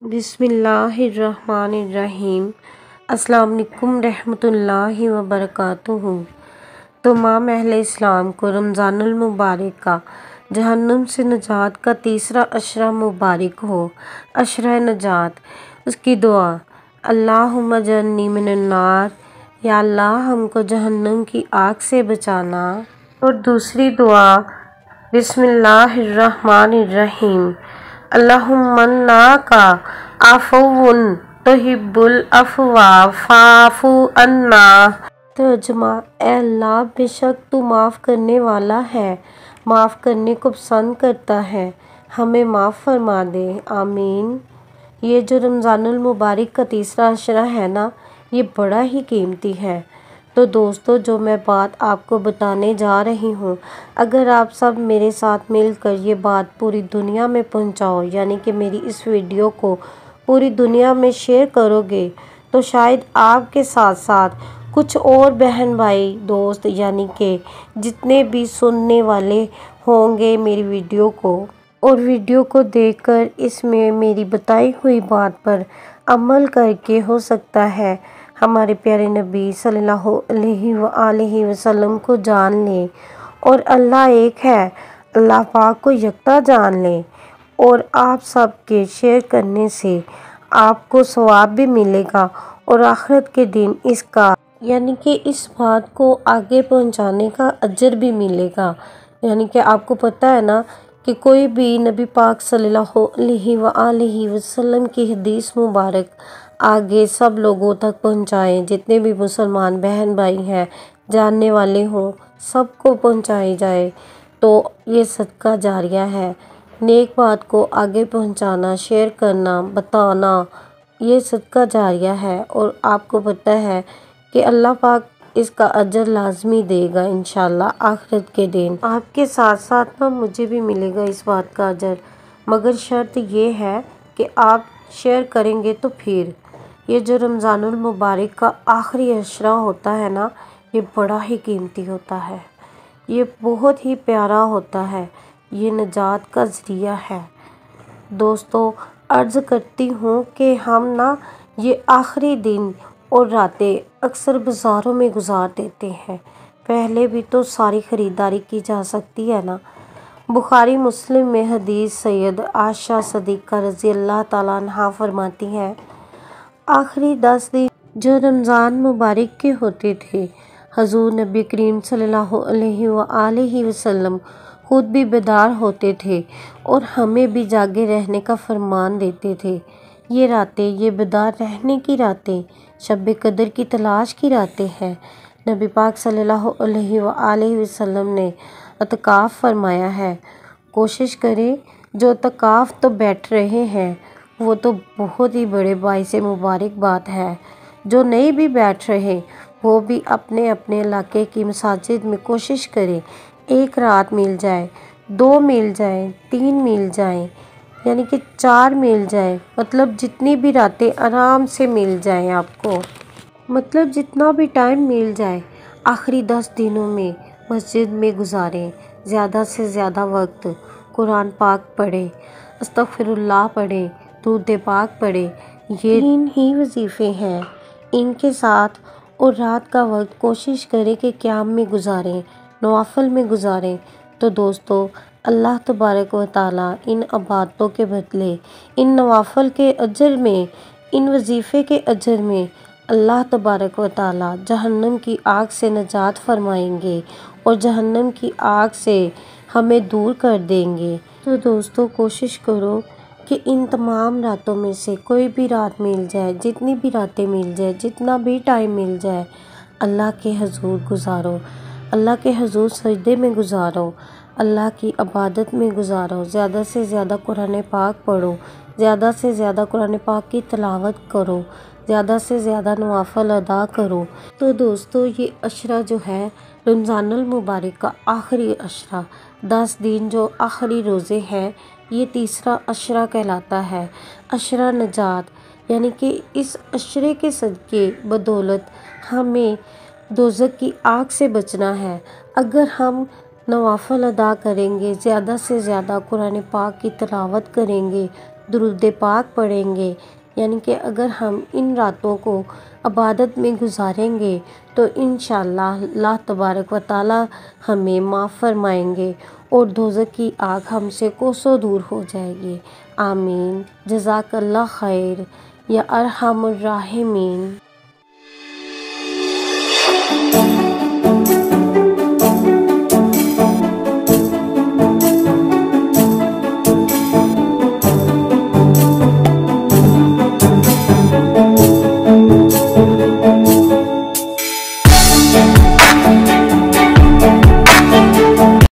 बिस्मिल्लाहिर्रहमानिर्रहीम। अस्सलाम वालेकुम रहमतुल्लाहि व बरकातुहू। तमाम अहले इस्लाम को रमज़ानुल मुबारक का जहन्नुम से नजात का तीसरा अशरा मुबारक हो। अशरा नजात, उसकी दुआ, अल्लाहुम्मा जन्नी मिनन्नार, या अल्लाह हमको जहन्नुम की आग से बचाना। और दूसरी दुआ, बिस्मिल्लाहिर्रहमानिर्रहीम, अल्लाहुम्मा का आफुउन तुहिब्बुल अफ़वा फ़ाफ़ु अन्ना। तर्जुमा, ए अल्लाह बेशक तू माफ़ करने वाला है, माफ़ करने को पसंद करता है, हमें माफ़ फरमा दे, आमीन। ये जो रमज़ानुल मुबारक का तीसरा अशरा है ना, ये बड़ा ही कीमती है। तो दोस्तों, जो मैं बात आपको बताने जा रही हूँ, अगर आप सब मेरे साथ मिलकर ये बात पूरी दुनिया में पहुँचाओ, यानी कि मेरी इस वीडियो को पूरी दुनिया में शेयर करोगे, तो शायद आपके साथ साथ कुछ और बहन भाई दोस्त, यानी कि जितने भी सुनने वाले होंगे मेरी वीडियो को, और वीडियो को देखकर इसमें मेरी बताई हुई बात पर अमल करके हो सकता है हमारे प्यारे नबी सल्लल्लाहु अलैहि वसल्लम को जान लें और अल्लाह एक है, अल्लाह पाक को यकता जान लें। और आप सब के शेयर करने से आपको सवाब भी मिलेगा और आखिरत के दिन इसका, यानी कि इस बात को आगे पहुंचाने का अजर भी मिलेगा। यानी कि आपको पता है ना कि कोई भी नबी पाक सल्लल्लाहु अलैहि वसल्लम की हदीस मुबारक आगे सब लोगों तक पहुंचाएं, जितने भी मुसलमान बहन भाई हैं, जानने वाले हों, सबको पहुंचाई जाए। तो ये सदका जारिया है। नेक बात को आगे पहुंचाना, शेयर करना, बताना, ये सदका जारिया है। और आपको पता है कि अल्लाह पाक इसका अजर लाजमी देगा इंशाल्लाह आखिरत के दिन। आपके साथ साथ ना मुझे भी मिलेगा इस बात का अजर, मगर शर्त ये है कि आप शेयर करेंगे। तो फिर ये जो रमज़ानुल मुबारक का आखिरी अशरा होता है ना, ये बड़ा ही कीमती होता है, ये बहुत ही प्यारा होता है, ये नजात का ज़रिया है। दोस्तों, अर्ज़ करती हूँ कि हम ना ये आखिरी दिन और रातें अक्सर बाज़ारों में गुजार देते हैं। पहले भी तो सारी ख़रीदारी की जा सकती है ना। बुखारी मुस्लिम में हदीस सैयद आयशा सिद्दीक़ा रज़ी अल्लाह तआला अन्हा फरमाती हैं, आखिरी 10 दिन जो रमज़ान मुबारक के होते थे, हजूर नबी करीम सल्लल्लाहु अलैहि वसल्लम खुद भी बेदार होते थे और हमें भी जागे रहने का फरमान देते थे। ये रातें, ये बेदार रहने की रातें, शब कदर की तलाश की रातें हैं। नबी पाक सल्लल्लाहु अलैहि वसल्लम ने अतकाफ़ फरमाया है, कोशिश करें जो अतकाफ़ तो बैठ रहे हैं वो तो बहुत ही बड़े बाइसे मुबारक बात है। जो नहीं भी बैठ रहे वो भी अपने अपने इलाके की मसाजिद में कोशिश करें, एक रात मिल जाए, 2 मिल जाए, 3 मिल जाए, यानी कि 4 मिल जाए, मतलब जितनी भी रातें आराम से मिल जाएं आपको, मतलब जितना भी टाइम मिल जाए आखिरी 10 दिनों में मस्जिद में गुजारें। ज़्यादा से ज़्यादा वक्त कुरान पाक पढ़ें, अस्तगफिरुल्लाह पढ़ें, दुरूद पाक पढ़ें। ये 3 ही वजीफ़े हैं, इनके साथ और रात का वक्त कोशिश करें कि क़याम में गुजारें, नवाफिल में गुजारें। तो दोस्तों, अल्लाह तबारक व तआला इन इबादतों के बदले, इन नवाफिल के अजर में, इन वजीफ़े के अजर में अल्लाह तबारक व तआला जहन्नम की आग से नजात फरमाएंगे और जहन्नम की आग से हमें दूर कर देंगे। तो दोस्तों, कोशिश करो कि इन तमाम रातों में से कोई भी रात मिल जाए, जितनी भी रातें मिल जाए, जितना भी टाइम मिल जाए, अल्लाह के हजूर गुजारो, अल्लाह के हजूर सजदे में गुजारो, अल्लाह की इबादत में गुजारो। ज़्यादा से ज़्यादा कुरान पाक पढ़ो, ज़्यादा से ज़्यादा कुरान पाक की तिलावत करो, ज़्यादा से ज़्यादा नवाफिल अदा करो। तो दोस्तों, ये अशरा जो है रमज़ानुल मुबारक का आखिरी अशरा, 10 दिन जो आखिरी रोज़े हैं, ये तीसरा अशरा कहलाता है, अशरा नजात। यानी कि इस अशरे के सदके बदौलत हमें दोज़ख की आग से बचना है। अगर हम नवाफिल अदा करेंगे, ज़्यादा से ज़्यादा कुरान पाक की तिलावत करेंगे, दुरूद पाक पढ़ेंगे, यानी कि अगर हम इन रातों को इबादत में गुजारेंगे तो इंशाअल्लाह अल्लाह तबारक व तआला हमें माफ़ फरमाएंगे और दोज़ख की आग हमसे कोसों दूर हो जाएगी। आमीन। जज़ाकल्लाह खैर या अरहमुर राहिमीन।